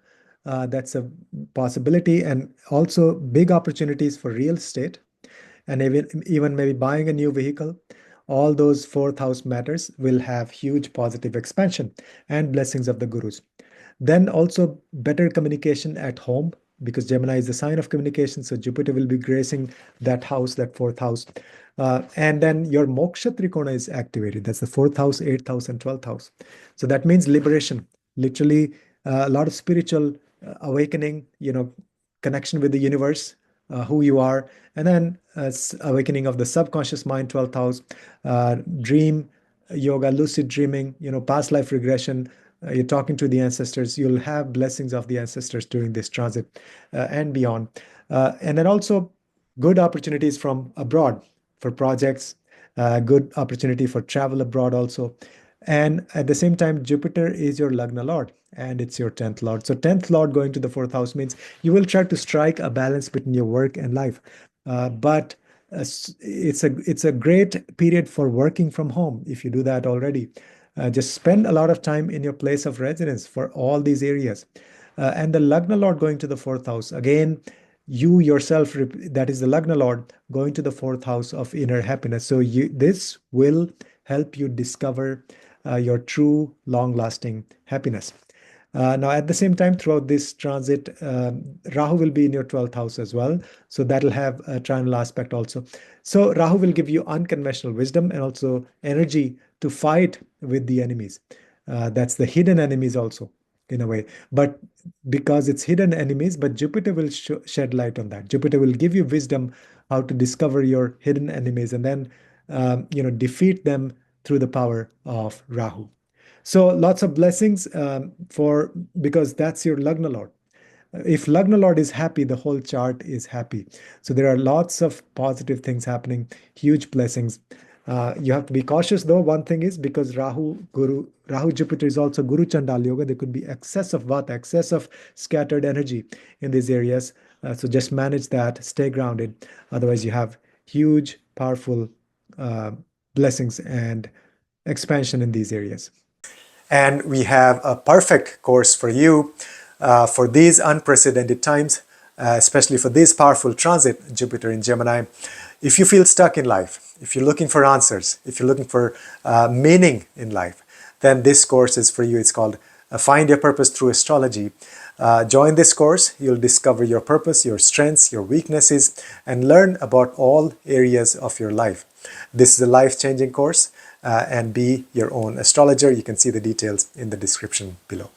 That's a possibility, and also big opportunities for real estate, and even maybe buying a new vehicle, all those fourth house matters will have huge positive expansion and blessings of the gurus. Then also better communication at home, because Gemini is the sign of communication. So Jupiter will be gracing that house, that fourth house. And then your moksha trikona is activated. That's the fourth house, eighth house, and 12th house. So that means liberation, literally a lot of spiritual awakening, connection with the universe, who you are, and then awakening of the subconscious mind, 12th house, dream yoga, lucid dreaming, past life regression. You're talking to the ancestors. You'll have blessings of the ancestors during this transit and beyond. And then also good opportunities from abroad for projects, good opportunity for travel abroad also. And at the same time, Jupiter is your Lagna Lord and it's your 10th Lord. So 10th Lord going to the fourth house means you will try to strike a balance between your work and life. But it's a great period for working from home if you do that already. Just spend a lot of time in your place of residence for all these areas. And the Lagna Lord going to the fourth house, again, you yourself, that is the Lagna Lord going to the fourth house of inner happiness. So this will help you discover your true long-lasting happiness. Now, at the same time, throughout this transit, Rahu will be in your 12th house as well. So that'll have a triangle aspect also. So Rahu will give you unconventional wisdom and also energy to fight with the enemies. That's the hidden enemies also, in a way. But because it's hidden enemies, but Jupiter will shed light on that. Jupiter will give you wisdom how to discover your hidden enemies and then, defeat them through the power of Rahu. So lots of blessings because that's your Lagna Lord. If Lagna Lord is happy, the whole chart is happy. So there are lots of positive things happening, huge blessings. You have to be cautious though. One thing is because Rahu Jupiter is also Guru Chandal Yoga. There could be excess of Vata, excess of scattered energy in these areas. So just manage that, stay grounded. Otherwise, you have huge, powerful blessings and expansion in these areas. And we have a perfect course for you for these unprecedented times, especially for this powerful transit, Jupiter in Gemini. If you feel stuck in life, if you're looking for answers, if you're looking for meaning in life, then this course is for you. It's called Find Your Purpose Through Astrology. Join this course. You'll discover your purpose, your strengths, your weaknesses, and learn about all areas of your life. This is a life-changing course, and be your own astrologer. You can see the details in the description below.